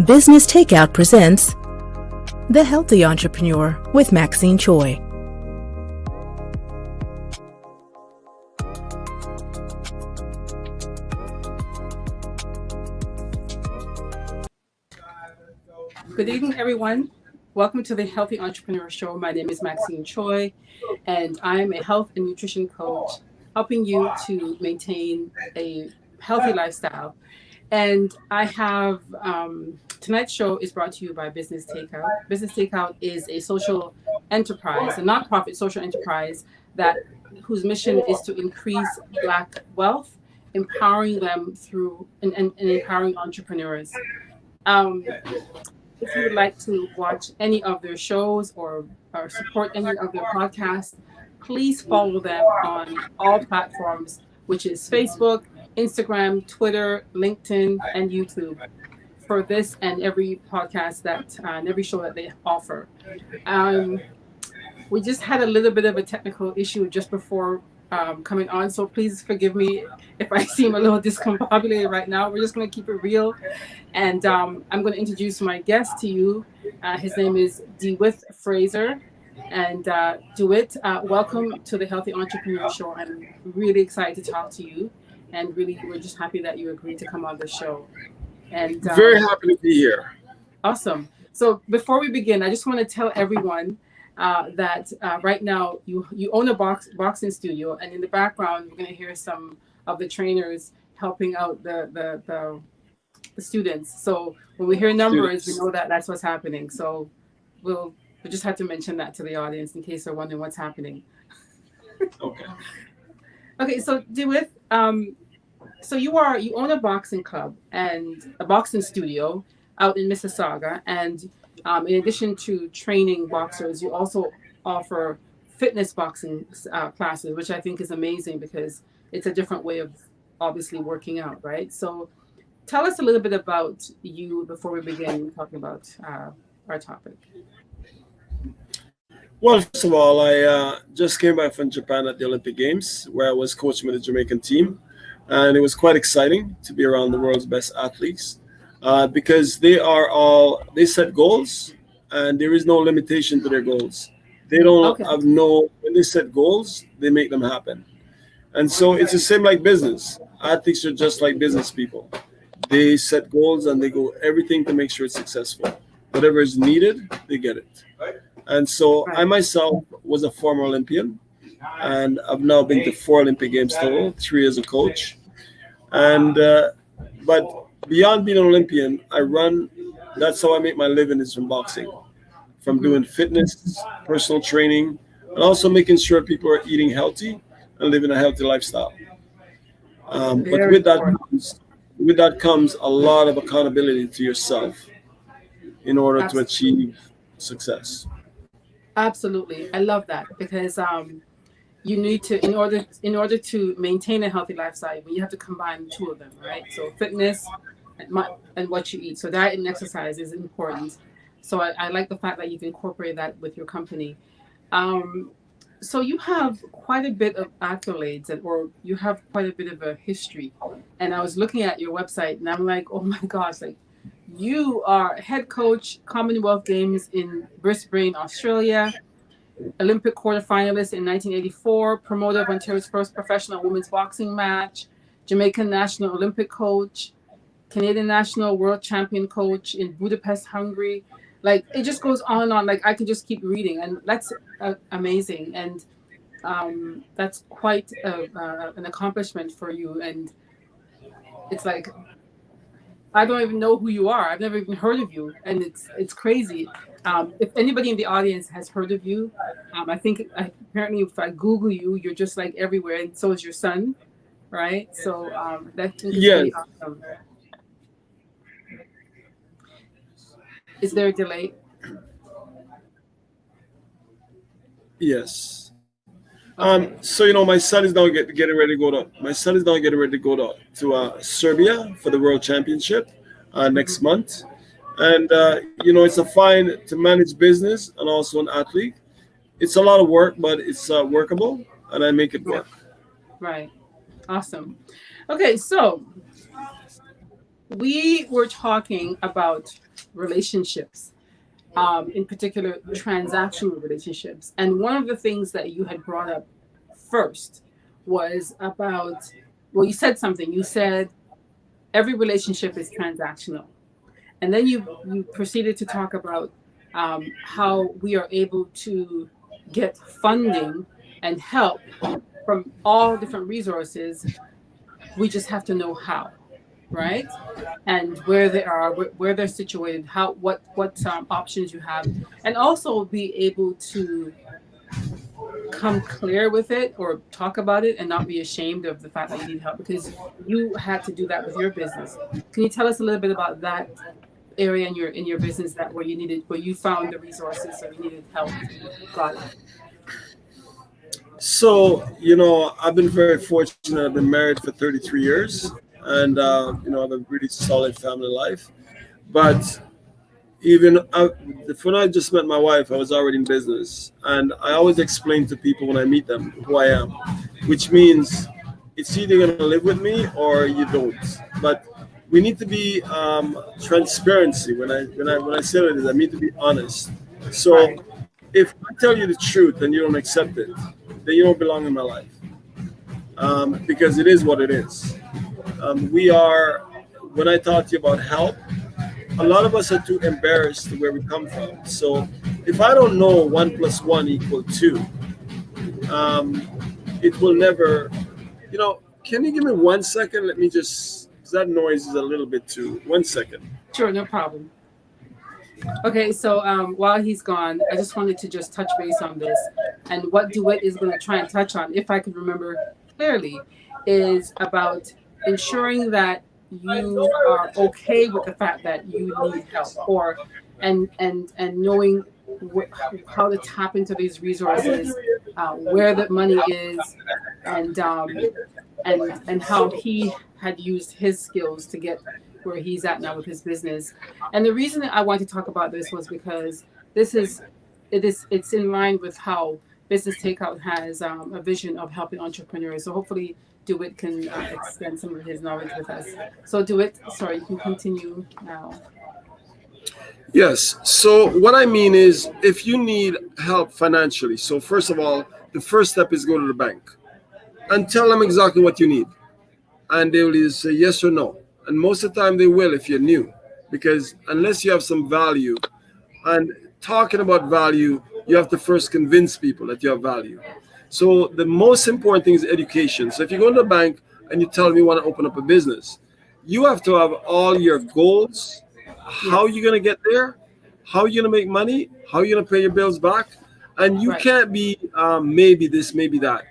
Business Takeout presents The Healthy Entrepreneur with Maxine Choy. Good evening, everyone. Welcome to the Healthy Entrepreneur Show. My name is Maxine Choy, and I am a health and nutrition coach helping you to maintain a healthy lifestyle. And I have tonight's show is brought to you by Business Takeout. Business Takeout is a social enterprise, a nonprofit social enterprise whose mission is to increase Black wealth, empowering them through and empowering entrepreneurs. If you would like to watch any of their shows or support any of their podcasts, please follow them on all platforms, which is Facebook, Instagram, Twitter, LinkedIn, and YouTube for this and every podcast and every show that they offer. We just had a little bit of a technical issue just before coming on, so please forgive me if I seem a little discombobulated right now. We're just going to keep it real. And I'm going to introduce my guest to you. His name is Dewith Frazer. And Dewith, welcome to the Healthy Entrepreneur Show. I'm really excited to talk to you. And really, we're just happy that you agreed to come on the show. And very happy to be here. Awesome. So before we begin, I just want to tell everyone that right now you own a boxing studio, and in the background we're going to hear some of the trainers helping out the students. So when we hear numbers, we know that that's what's happening. So we just have to mention that to the audience in case they're wondering what's happening. Okay, so Dewith, so you own a boxing club and a boxing studio out in Mississauga, and in addition to training boxers, you also offer fitness boxing classes, which I think is amazing because it's a different way of obviously working out, right? So tell us a little bit about you before we begin talking about our topic. Well, first of all, I just came back from Japan at the Olympic Games, where I was coaching with the Jamaican team. And it was quite exciting to be around the world's best athletes because they set goals and there is no limitation to their goals. They don't have when they set goals, they make them happen. And so it's the same like business. Athletes are just like business people. They set goals and they go everything to make sure it's successful. Whatever is needed, they get it. And so I myself was a former Olympian, and I've now been to 4 Olympic Games total, 3 as a coach. And but beyond being an Olympian, that's how I make my living, is from boxing, from doing fitness, personal training, and also making sure people are eating healthy and living a healthy lifestyle. But with that comes a lot of accountability to yourself in order to achieve success. Absolutely. I love that because you need to, in order to maintain a healthy lifestyle, you have to combine 2 of them, right? So fitness and what you eat. So diet and exercise is important. So I like the fact that you've incorporated that with your company. So you have quite a bit of accolades, or you have quite a bit of a history. And I was looking at your website and I'm like, oh my gosh, like you are head coach, Commonwealth Games in Brisbane, Australia, Olympic quarterfinalist in 1984, promoter of Ontario's first professional women's boxing match, Jamaican national Olympic coach, Canadian national world champion coach in Budapest, Hungary. Like it just goes on and on. Like I could just keep reading, and that's amazing. And that's quite an accomplishment for you. And it's like, I don't even know who you are. I've never even heard of you, and it's crazy. If anybody in the audience has heard of you, I think apparently if I Google you, you're just like everywhere, and so is your son, right? So that's really awesome. Is there a delay? Yes. So my son is now getting ready to go to Serbia for the World Championship next month, and it's a fine to manage business and also an athlete. It's a lot of work, but it's workable, and I make it work. Right. Awesome. Okay, so we were talking about relationships, in particular transactional relationships. And one of the things that you had brought up first was about, well, you said something. You said every relationship is transactional. And then you proceeded to talk about how we are able to get funding and help from all different resources. We just have to know how, right? And where they are, where they're situated, what options you have, and also be able to come clear with it or talk about it and not be ashamed of the fact that you need help, because you had to do that with your business. Can you tell us a little bit about that area in your business where you found the resources so you needed help and you got it? So, I've been very fortunate. I've been married for 33 years and, I have a really solid family life. But when I just met my wife, I was already in business. And I always explain to people when I meet them who I am, which means it's either going to live with me or you don't. But we need to be transparency. When I say this, I mean to be honest. So Right. if I tell you the truth and you don't accept it, then you don't belong in my life, because it is what it is. When I talk to you about help, a lot of us are too embarrassed to where we come from. So if I don't know 1 + 1 = 2, it will never, can you give me 1 second? Let me just, 'cause that noise is a little bit too, 1 second. Sure, no problem. Okay, so while he's gone, I just wanted to just touch base on this. And what Dewith is going to try and touch on, if I could remember clearly, is about ensuring that you are okay with the fact that you need help, or and knowing how to tap into these resources, where the money is, and how he had used his skills to get where he's at now with his business. And the reason that I want to talk about this was because it's in line with how Business Takeout has a vision of helping entrepreneurs. So hopefully Dewith can extend some of his knowledge with us. So Dewith, sorry, you can continue now. Yes. So what I mean is, if you need help financially, so first of all, the first step is go to the bank and tell them exactly what you need. And they will either say yes or no. And most of the time they will if you're new, because unless you have some value, and talking about value, you have to first convince people that you have value. So the most important thing is education. So if you go to the bank and you tell them you want to open up a business, you have to have all your goals, how you're going to get there, how you're going to make money, how you're going to pay your bills back. And you Right. can't be maybe this, maybe that.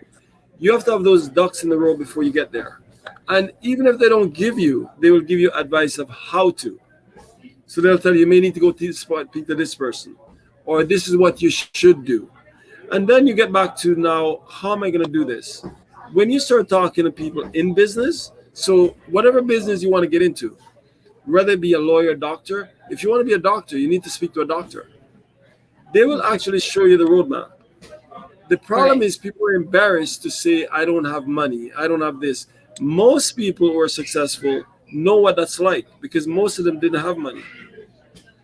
You have to have those ducks in the row before you get there. And even if they don't give you, they will give you advice of how to. So they'll tell you, you may need to go to this spot, speak to this person, or this is what you should do. And then you get back to, now, how am I going to do this? When you start talking to people in business, so whatever business you want to get into, whether it be a lawyer, doctor, if you want to be a doctor, you need to speak to a doctor. They will actually show you the roadmap. The problem Right. is people are embarrassed to say, I don't have money, I don't have this. Most people who are successful know what that's like, because most of them didn't have money.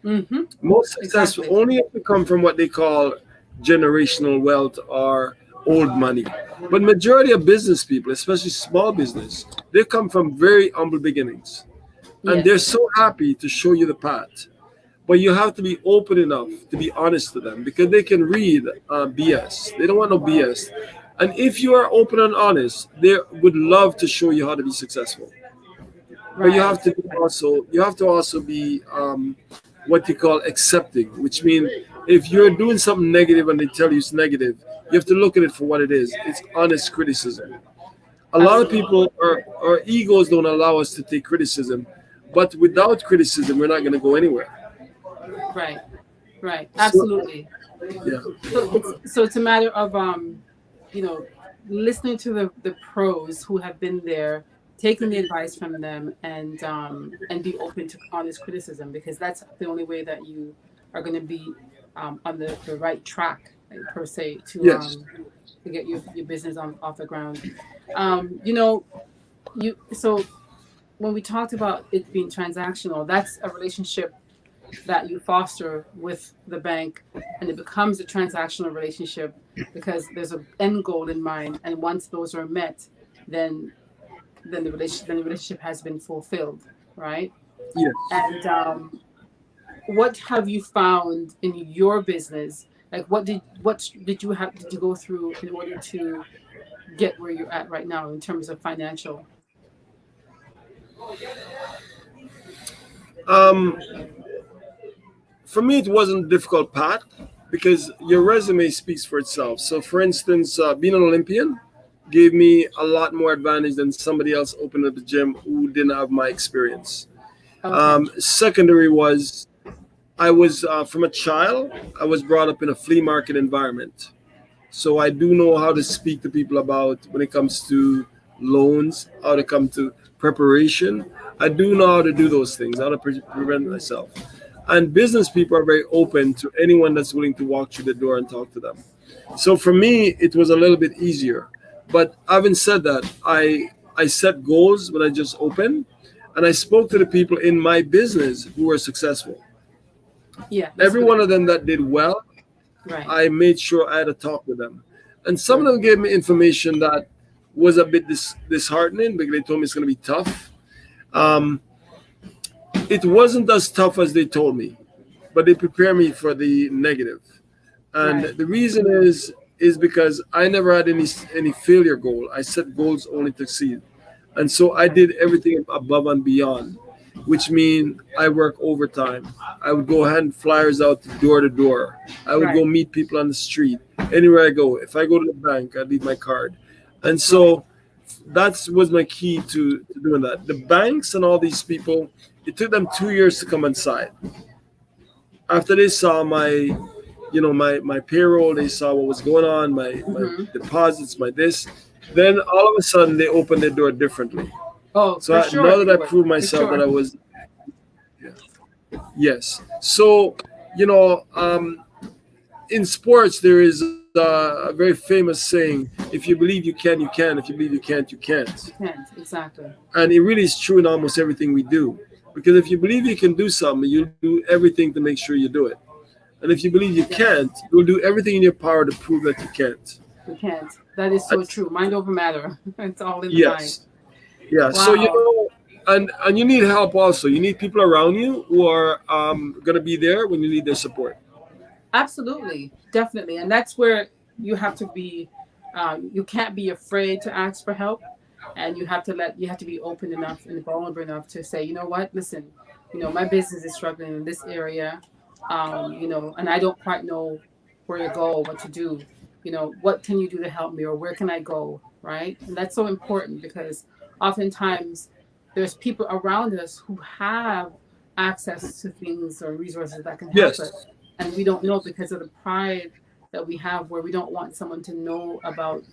Mm-hmm. Most successful Exactly. only have to come from what they call generational wealth or old money. But majority of business people, especially small business, they come from very humble beginnings. And they're Yes. so happy to show you the path. But you have to be open enough to be honest to them, because they can read BS. They don't want no BS. And if you are open and honest, they would love to show you how to be successful. But you Right. have to also be what you call accepting, which means if you're doing something negative and they tell you it's negative, you have to look at it for what it is. It's honest criticism. A lot of Absolutely. people, our egos don't allow us to take criticism, but without criticism, we're not going to go anywhere. Right. Right. So, Absolutely. yeah. So it's a matter of you know, listening to the pros who have been there, taking the advice from them, and be open to honest criticism, because that's the only way that you are going to be on the right track, per se, Yes. to get your business off the ground. You know, so when we talked about it being transactional, that's a relationship that you foster with the bank, and it becomes a transactional relationship because there's an end goal in mind, and once those are met, then the relationship has been fulfilled, right? Yes. And what have you found in your business? Like, what did you go through in order to get where you're at right now in terms of financial? Um, for me, it wasn't a difficult path because your resume speaks for itself. So, for instance, being an Olympian gave me a lot more advantage than somebody else opening up the gym who didn't have my experience. Okay. Secondary was I was from a child. I was brought up in a flea market environment, so I do know how to speak to people about when it comes to loans, how to come to preparation. I do know how to do those things, how to prevent myself. And business people are very open to anyone that's willing to walk through the door and talk to them. So for me, it was a little bit easier. But having said that, I set goals when I just opened, and I spoke to the people in my business who were successful. Yeah, that's Every good. one of them that did well, Right. I made sure I had a talk with them. And some of them gave me information that was a bit disheartening because they told me it's going to be tough. Um, it wasn't as tough as they told me, but they prepared me for the negative. And Right. the reason is because I never had any failure goal. I set goals only to succeed. And so I Right. did everything above and beyond, which mean I work overtime. I would go hand flyers out door to door. I would go Right. meet people on the street. Anywhere I go. If I go to the bank, I leave my card. And Right. so that was my key to doing that. The banks and all these people, it took them 2 years to come inside. After they saw my payroll, they saw what was going on, my Mm-hmm. deposits, my this. Then all of a sudden they opened their door differently. Oh, So for now sure that they I would. proved For myself that I sure. was, yes. So you know, in sports there is a very famous saying: "If you believe you can, you can. If you believe you can't, you can't." You can't. Exactly. And it really is true in almost everything we do. Because if you believe you can do something, you'll do everything to make sure you do it. And if you believe you Yes. can't, you'll do everything in your power to prove that you can't. You can't. That is so And true. Mind over matter. It's all in the mind. yes, yeah. So Wow. and you need help also. You need people around you who are going to be there when you need their support. Absolutely. Definitely. And that's where you have to be. You can't be afraid to ask for help, and you have to be open enough and vulnerable enough to say, you know what, listen, my business is struggling in this area, and I don't quite know where to go, what to do. What can you do to help me, or where can I go, right? And that's so important because oftentimes there's people around us who have access to things or resources that can help us, Yes, and we don't know because of the pride that we have, where we don't want someone to know about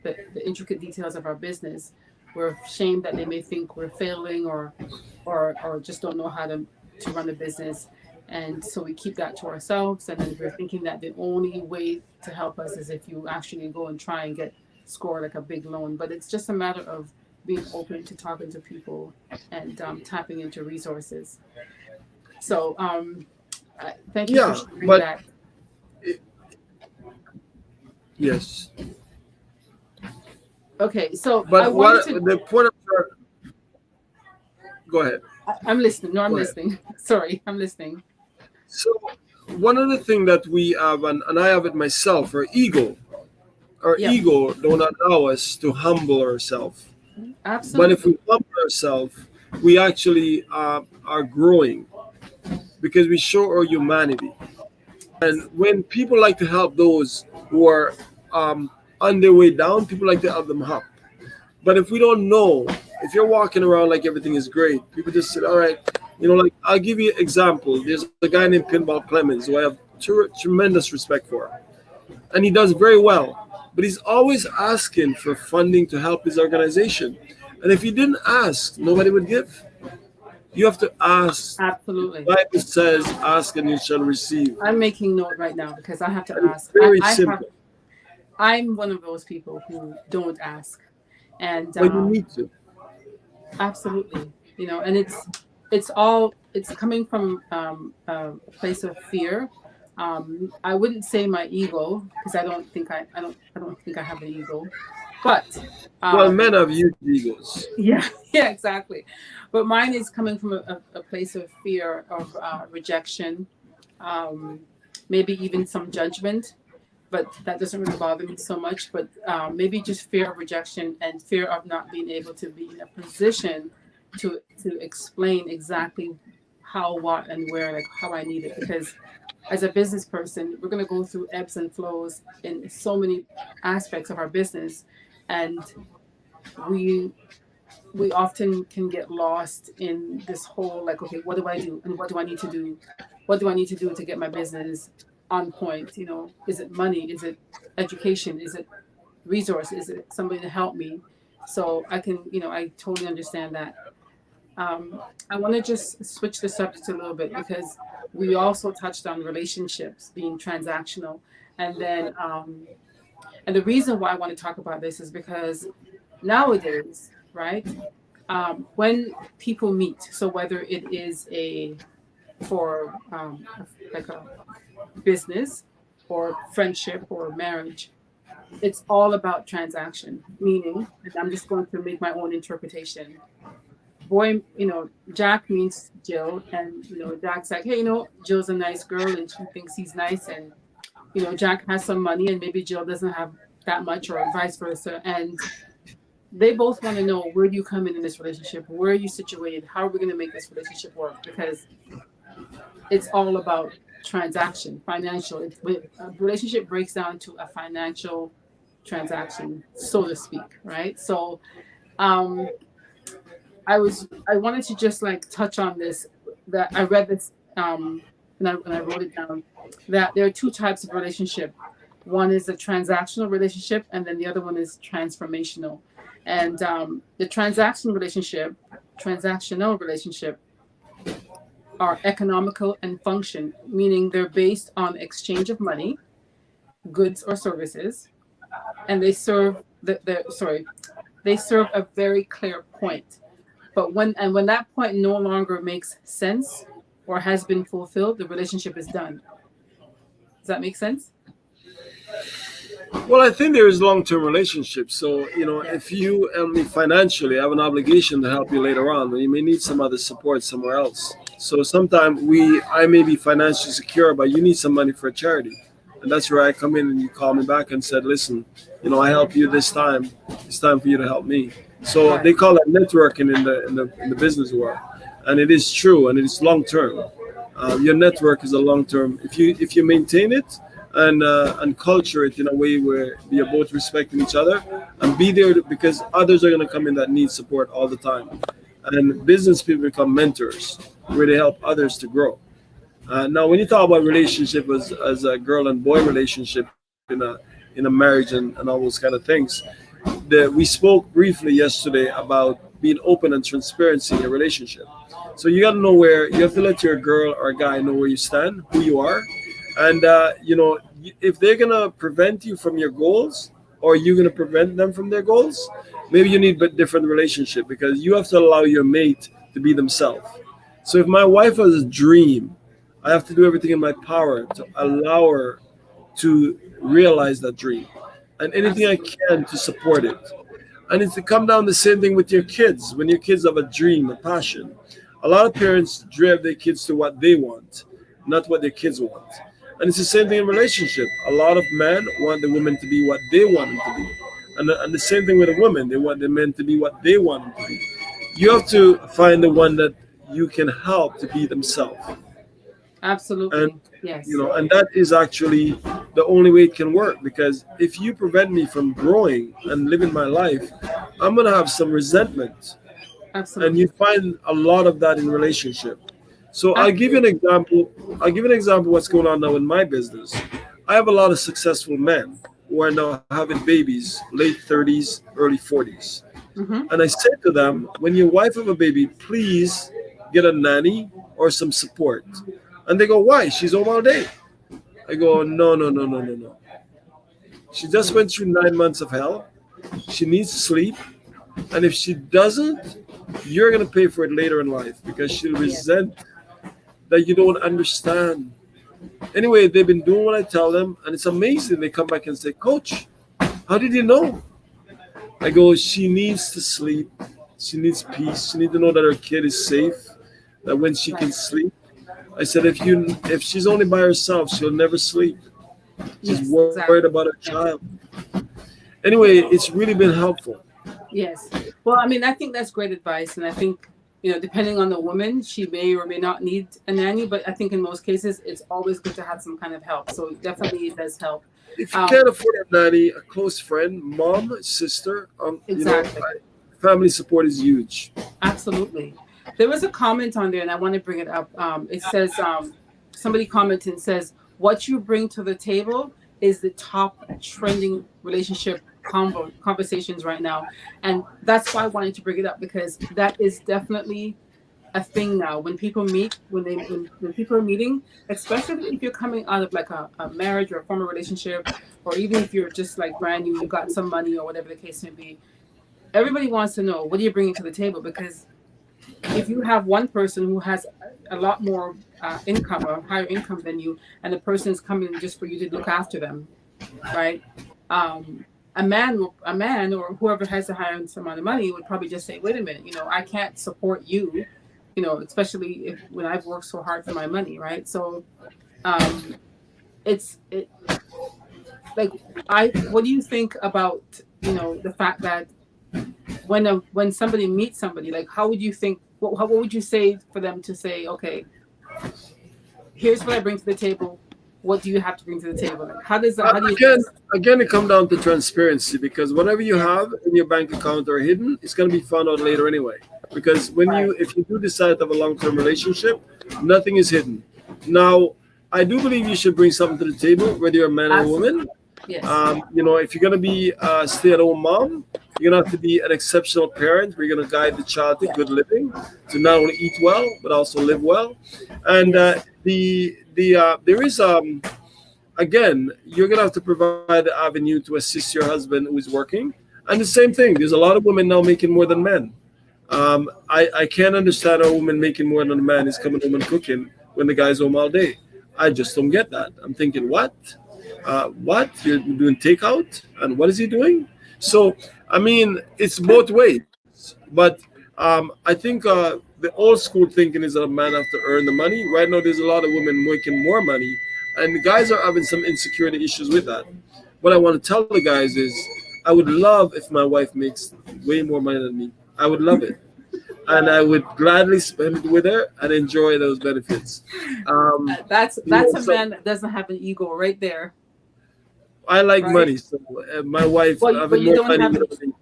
the intricate details of our business. We're ashamed that they may think we're failing, or just don't know how to run a business. And so we keep that to ourselves, and then we're thinking that the only way to help us is if you actually go and try and get score like a big loan. But it's just a matter of being open to talking to people and tapping into resources. So thank you for yeah, sharing but that. it, yes, Okay, so I but wanted what to. the point of go ahead, I'm listening. No, I'm go ahead. listening. Sorry, I'm listening. So one of the things that we have, and I have it myself, our ego. Our Yep, ego don't allow us to humble ourselves. But if absolutely. we humble ourselves, we actually are growing because we show our humanity. And when people like to help those who are on their way down, people like to help them up. But if we don't know, if you're walking around like everything is great, people just say, all right, like I'll give you an example. There's a guy named Pinball Clemens who I have tremendous respect for. And he does very well. But he's always asking for funding to help his organization. And if he didn't ask, nobody would give. You have to ask. The Absolutely. Bible says, ask and you shall receive. I'm making note right now because I have to And it's ask. very I have. simple, I'm one of those people who don't ask, and but you need to. absolutely, and it's it's coming from a place of fear. I wouldn't say my ego because I don't think I have an ego, but Well, men um, have huge egos. yeah, yeah, exactly. But mine is coming from a place of fear of rejection, um, maybe even some judgment. But that doesn't really bother me so much. But maybe just fear of rejection and fear of not being able to be in a position to explain exactly how, what, and where, like how I need it. Because as a business person, we're going to go through ebbs and flows in so many aspects of our business, and we we often can get lost in this whole like, okay, what do I do and what do I need to do? What do I need to do to get my business on point? Is it money? Is it education? Is it resource? Is it somebody to help me? So I totally understand that. I want to just switch the subject a little bit because we also touched on relationships being transactional, and then and the reason why I want to talk about this is because nowadays, right? When people meet, so whether it is for like a business or friendship or marriage, it's all about transaction. Meaning, and I'm just going to make my own interpretation. Boy, Jack meets Jill, and Jack's like, hey, Jill's a nice girl, and she thinks he's nice, and Jack has some money, and maybe Jill doesn't have that much, or vice versa, and they both want to know, where do you come in this relationship? Where are you situated? How are we going to make this relationship work? Because it's all about transaction, financial. A relationship breaks down to a financial transaction, so to speak, right? So, um, I wanted to just like touch on this. That I read this, and I wrote it down. That there are two types of relationship. One is a transactional relationship, and then the other one is transformational. And the transactional relationship are economical and function, meaning they're based on exchange of money, goods or services, and they serve a very clear point. But when that point no longer makes sense or has been fulfilled, the relationship is done. Does that make sense? Well, I think there is long-term relationships. So, Yeah. if you help me financially, I have an obligation to help you later on. But you may need some other support somewhere else. So sometimes I may be financially secure, but you need some money for a charity, and that's where I come in and you call me back and said, listen, I help you this time. It's time for you to help me. So Right. they call that networking in the business world, and it is true, and it is long term. Your network is a long term. If you maintain it and culture it in a way where you're both respecting each other and be there because others are going to come in that need support all the time. And business people become mentors where they help others to grow. Now, when you talk about relationship as a girl and boy relationship in a marriage and all those kind of things, we spoke briefly yesterday about being open and transparency in a relationship. So you got to know where you have to let your girl or guy know where you stand, who you are, and if they're gonna prevent you from your goals, or you're gonna prevent them from their goals, maybe you need a different relationship because you have to allow your mate to be themselves. So if my wife has a dream, I have to do everything in my power to allow her to realize that dream, and anything I Absolutely. can to support it. And it's to come down the same thing with your kids. When your kids have a dream, a passion, a lot of parents drive their kids to what they want, not what their kids want. And it's the same thing in relationship. A lot of men want the women to be what they want them to be. And the same thing with a woman. They want the men to be what they want them to be. You have to find the one that you can help to be themselves. And Absolutely. Yes. and that is actually the only way it can work, because if you prevent me from growing and living my life, I'm going to have some resentment, and you Absolutely. find a lot of that in relationship. So I'll give you an Absolutely. example. I'll give you an example of what's going on now in my business. I have a lot of successful men who are now having babies, late 30s, early 40s. Mm-hmm. And I said to them, when your wife have a baby, please get a nanny or some support. And they go, why? She's home all day. I go, no, no, no, no, no, no. She just went through 9 months of hell. She needs sleep. And if she doesn't, you're going to pay for it later in life because she'll Yes. resent that you don't understand. Anyway, they've been doing what I tell them, and it's amazing. They come back and say, Coach, how did you know? I go, she needs to sleep. She needs peace. She needs to know that her kid is safe, that when she can Right. sleep. I said, if she's only by herself, she'll never sleep. She's Yes, worried exactly. about her Yeah. child. Anyway, it's really been helpful. Yes. Well, I mean, I think that's great advice. And I think, depending on the woman, she may or may not need a nanny, but I think in most cases, it's always good to have some kind of help. So definitely it does help. If you Um, can't afford a nanny, a close friend, mom, sister, exactly. family support is huge. Absolutely. There was a comment on there, and I want to bring it up. It says, somebody commented and says, what you bring to the table is the top trending relationship conversations right now. And that's why I wanted to bring it up, because that is definitely a thing now. When people meet, when people are meeting, especially if you're coming out of like a marriage or a former relationship, or even if you're just like brand new, you got some money or whatever the case may be, everybody wants to know, what are you bringing to the table? Because if you have one person who has a lot more income or higher income than you, and the person is coming just for you to look after them, right? A man or whoever has the highest amount of money would probably just say, wait a minute, I can't support you, especially if when I've worked so hard for my money, right? So um, it like, what do you think about, the fact that when somebody meets somebody, like, how would you think, what would you say for them to say, okay, here's what I bring to the table. What do you have to bring to the table? Like, how do you Again, address? again, it comes down to transparency because whatever you have in your bank account or hidden, it's going to be found out later anyway. Because Right. if you do decide to have a long-term relationship, nothing is hidden. Now, I do believe you should bring something to the table, whether you're a man or a Absolutely. woman. Yes. If you're going to be a stay-at-home mom, you're going to have to be an exceptional parent. We're going to guide the child to Yeah. good living, to not only eat well but also live well. And Yes. there is again, you're gonna have to provide the avenue to assist your husband who is working. And the same thing, there's a lot of women now making more than men. I can't understand how a woman making more than a man is coming home and cooking when the guy's home all day. I just don't get that. I'm thinking, what? What? You're doing takeout? And what is he doing? So, I mean, it's both ways. But I think the old school thinking is that a man have to earn the money. Right now, there's a lot of women making more money, and the guys are having some insecurity issues with that. What I want to tell the guys is, I would love if my wife makes way more money than me. I would love it, and I would gladly spend it with her and enjoy those benefits. That's a So man that doesn't have an ego right there, I like right? money, so my wife But having you more don't money, have an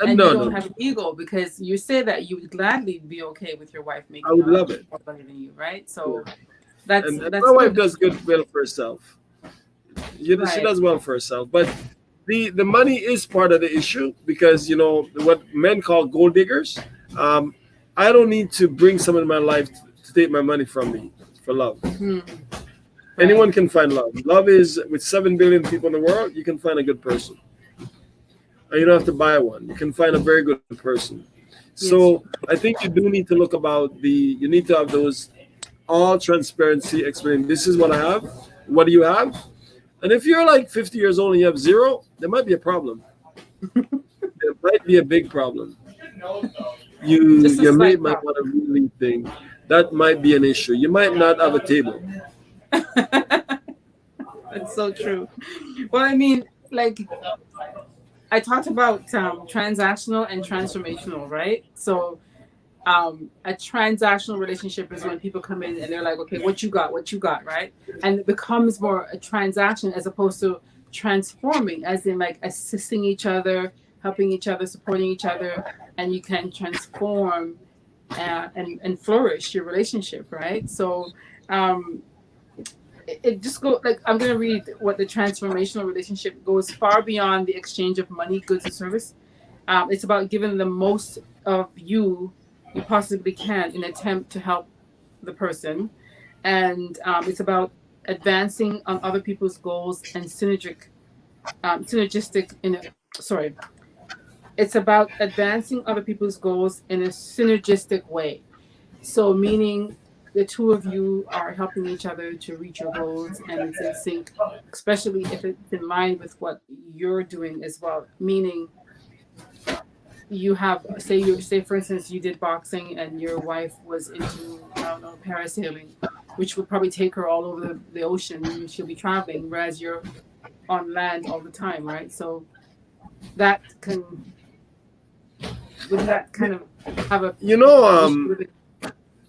and you no, don't no, have an ego, because you say that you would gladly be okay with your wife I making would a lot love it. more money than you, right? Yeah. So that's And my that's wife good. does good well for herself. She Right. does well for herself, but the money is part of the issue because what men call gold diggers. Um, I don't need to bring someone in my life to take my money from me for love. Hmm. Right. Anyone can find love. Love is with 7 billion people in the world. You can find a good person, and you don't have to buy one. You can find a very good person. Yes. So I think you do need to look about the. You need to have those all transparency. Explain. This is what I have. What do you have? And if you're like 50 years old and you have zero, there might be a problem. There might be a big problem. Just a Your mate slight might problem. want to really think that might be an issue. You might not have a table. That's so true. Well, I mean, like, I talked about transactional and transformational, right? So a transactional relationship is when people come in and they're like, okay, what you got, right? And it becomes more a transaction as opposed to transforming, as in like assisting each other, helping each other, supporting each other, and you can transform and flourish your relationship, right? So um, it just go like, I'm going to read what the transformational relationship goes far beyond the exchange of money, goods, and service. It's about giving the most of you possibly can in an attempt to help the person, and it's about advancing on other people's goals and synergistic in a, sorry It's about advancing other people's goals in a synergistic way. So, meaning the two of you are helping each other to reach your goals and it's in sync, especially if it's in line with what you're doing as well. Meaning, you have, say for instance, you did boxing and your wife was into, I don't know, parasailing, which would probably take her all over the ocean and she'll be traveling, whereas you're on land all the time, right? So that can, would that kind of have a You know, issue with it?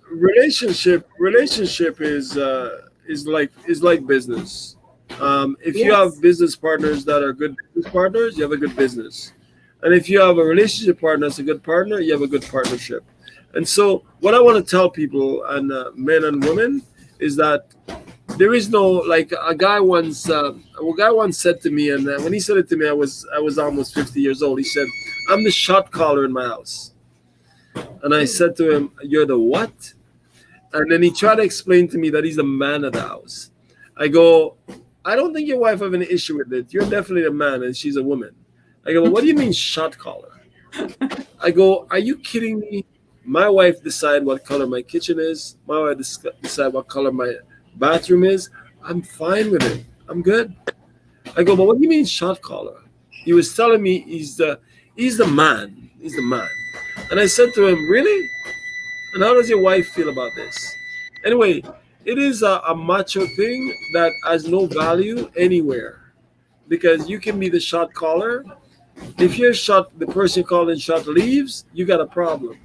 relationship is like business. If you Yes, have business partners that are good business partners, you have a good business. And if you have a relationship partner that's a good partner, you have a good partnership. And so, what I want to tell people, and men and women, is that there is no, like, a guy once said to me, and when he said it to me, I was almost 50 years old. He said, "I'm the shot caller in my house," and I said to him, "You're the what?" And then he tried to explain to me that he's the man of the house. I go, "I don't think your wife have any issue with it. You're definitely a man and she's a woman." I go, "Well, what do you mean shot caller?" I go, "Are you kidding me? My wife decide what color my kitchen is. My wife decide what color my bathroom is. I'm fine with it. I'm good." I go, "But what do you mean shot caller?" He was telling me he's the man. He's the man. And I said to him, "Really? And how does your wife feel about this?" Anyway, it is a macho thing that has no value anywhere because you can be the shot caller. If the person you calling shot leaves, you got a problem.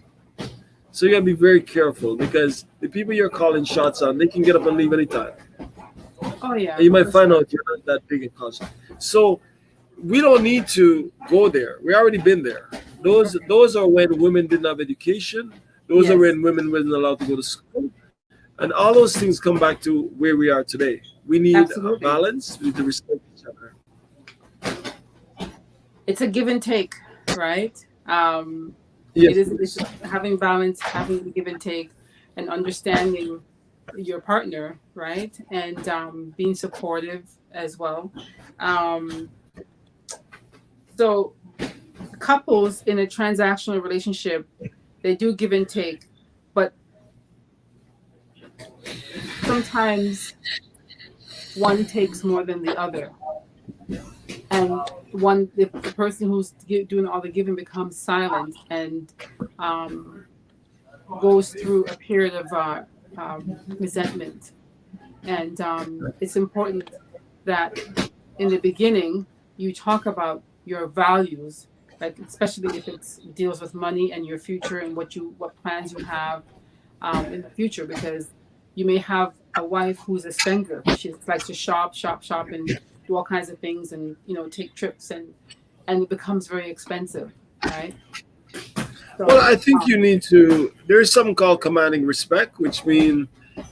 So you gotta be very careful because the people you're calling shots on, they can get up and leave anytime. oh yeah, And you might for find sure. out you're not that big a concert. So we don't need to go there. We already been there. Those are when women didn't have education. Those are Yes, when women wasn't allowed to go to school. And all those things come back to where we are today. We need a absolutely. balance. We need to respect each other. It's a give and take, right? Yes, It's please. having balance, having the give and take, and understanding your partner, right? And being supportive as well. Um, so couples in a transactional relationship, they do give and take, but sometimes one takes more than the other. And if the person who's doing all the giving becomes silent and um, goes through a period of resentment. And it's important that in the beginning you talk about your values, like especially if it deals with money and your future and what plans you have in the future, because you may have a wife who's a spender. She likes to shop, and do all kinds of things, and take trips, and it becomes very expensive, right? Well, So I think you need to. There's something called commanding respect, which means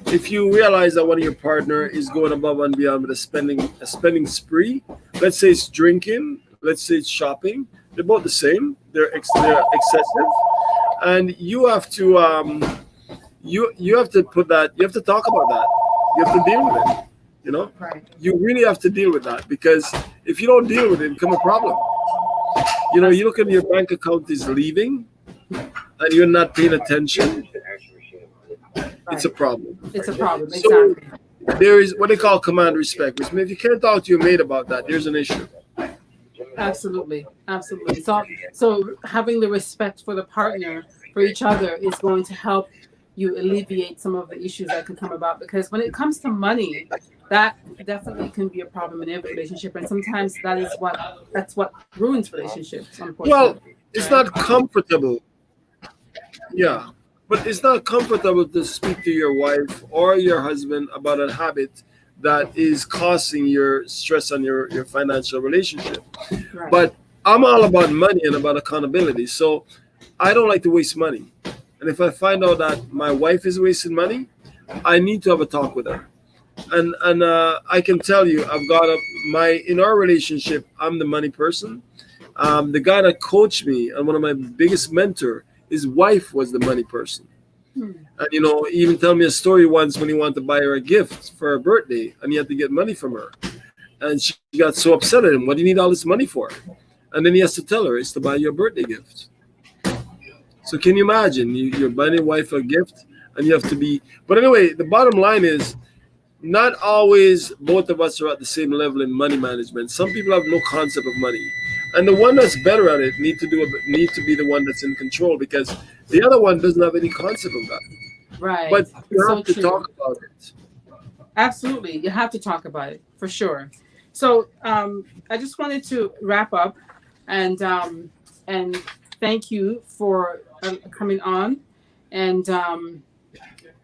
if you realize that one of your partner is going above and beyond with a spending spree, let's say it's drinking, let's say it's shopping, they're both the same. They're excessive, and you have to you have to put that. You have to talk about that. You have to deal with it. You know, right, you really have to deal with that because if you don't deal with it, it become a problem. You look at your bank account is leaving and you're not paying attention, it's right. a problem. It's a problem, So exactly. there is what they call command respect, which means if you can't talk to your mate about that, there's an issue. Absolutely, absolutely. So having the respect for the partner, for each other, is going to help you alleviate some of the issues that can come about. Because when it comes to money, that definitely can be a problem in every relationship, and sometimes that's what ruins relationships, Well, unfortunately. it's Right? not comfortable. Yeah. But it's not comfortable to speak to your wife or your husband about a habit that is causing your stress on your financial relationship. Right. But I'm all about money and about accountability. So I don't like to waste money. And if I find out that my wife is wasting money, I need to have a talk with her. And I can tell you, I've got in our relationship, I'm the money person. The guy that coached me and one of my biggest mentor, his wife was the money person. Hmm. And he even tell me a story once when he wanted to buy her a gift for her birthday, and he had to get money from her, and she got so upset at him. What do you need all this money for? And then he has to tell her it's to buy you a birthday gift. So can you imagine? You're buying your wife a gift and you have to be. But anyway, the bottom line is not always both of us are at the same level in money management. Some people have no concept of money. And the one that's better at it need to be the one that's in control, because the other one doesn't have any concept of that. Right. But you So have to true. talk about it. Absolutely. You have to talk about it for sure. So I just wanted to wrap up and thank you for coming on, and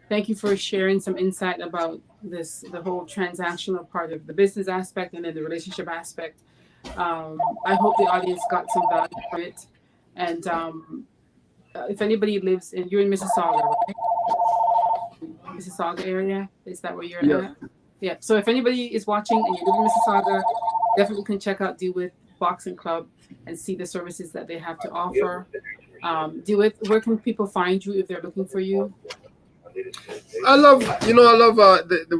thank you for sharing some insight about the whole transactional part of the business aspect and then the relationship aspect. I hope the audience got some value from it. And if anybody you're in Mississauga, right? Mississauga area, is that where you're at? Yeah. So if anybody is watching and you live in Mississauga, definitely can check out Dewith Boxing Club and see the services that they have to offer. Dewith, where can people find you if they're looking for you? I love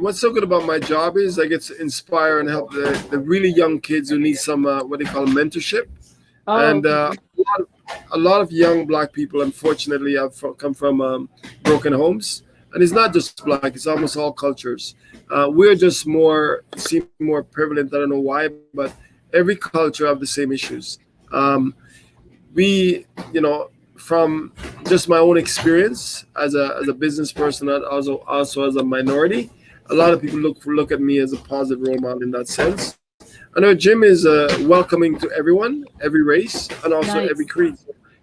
what's so good about my job is I get to inspire and help the really young kids who need some what they call mentorship. And a lot of young Black people, unfortunately, have come from broken homes. And it's not just Black, it's almost all cultures. We're just seem more prevalent. I don't know why, but every culture have the same issues. From just my own experience as a business person, and also as a minority, a lot of people look at me as a positive role model in that sense. And our gym is welcoming to everyone, every race, and also every creed.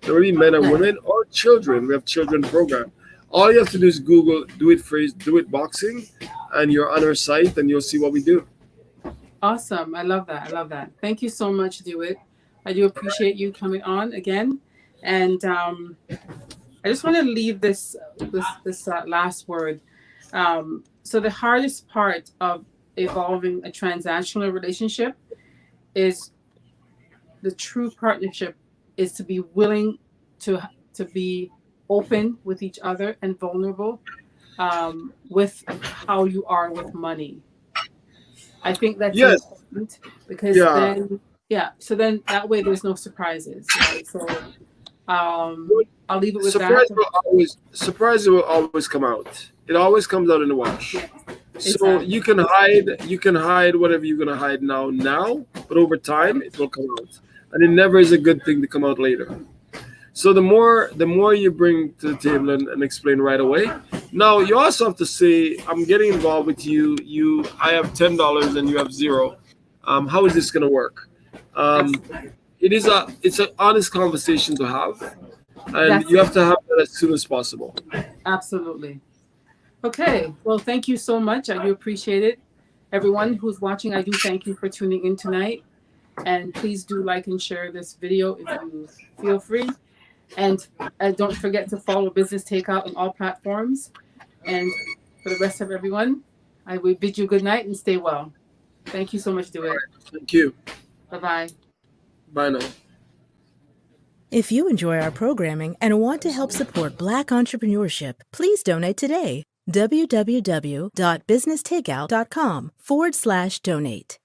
So really men and women or children. We have children program. All you have to do is Google Dewith Frazer, Dewith Boxing, and you're on our site, and you'll see what we do. Awesome. I love that. Thank you so much, Dewith. I do appreciate you coming on again. And I just want to leave this last word. So the hardest part of evolving a transactional relationship is the true partnership is to be willing to be open with each other and vulnerable with how you are with money. I think that's important because so then that way there's no surprises, right? So I'll leave it with that. Surprise will always come out. It always comes out in the wash. Yeah, so exactly. you can hide whatever you're gonna hide now, but over time it will come out. And it never is a good thing to come out later. So the more you bring to the table and explain right away. Now you also have to say, I'm getting involved with you. I have $10 and you have $0. How is this gonna work? It's an honest conversation to have, and you have to have that as soon as possible. Absolutely. Okay. Well, thank you so much. I do appreciate it. Everyone who's watching, I do thank you for tuning in tonight. And please do like and share this video if you feel free. And don't forget to follow Business Takeout on all platforms. And for the rest of everyone, I will bid you good night and stay well. Thank you so much, Dewith. Thank you. Bye-bye. Bye now. If you enjoy our programming and want to help support Black entrepreneurship, please donate today. www.businesstakeout.com/donate.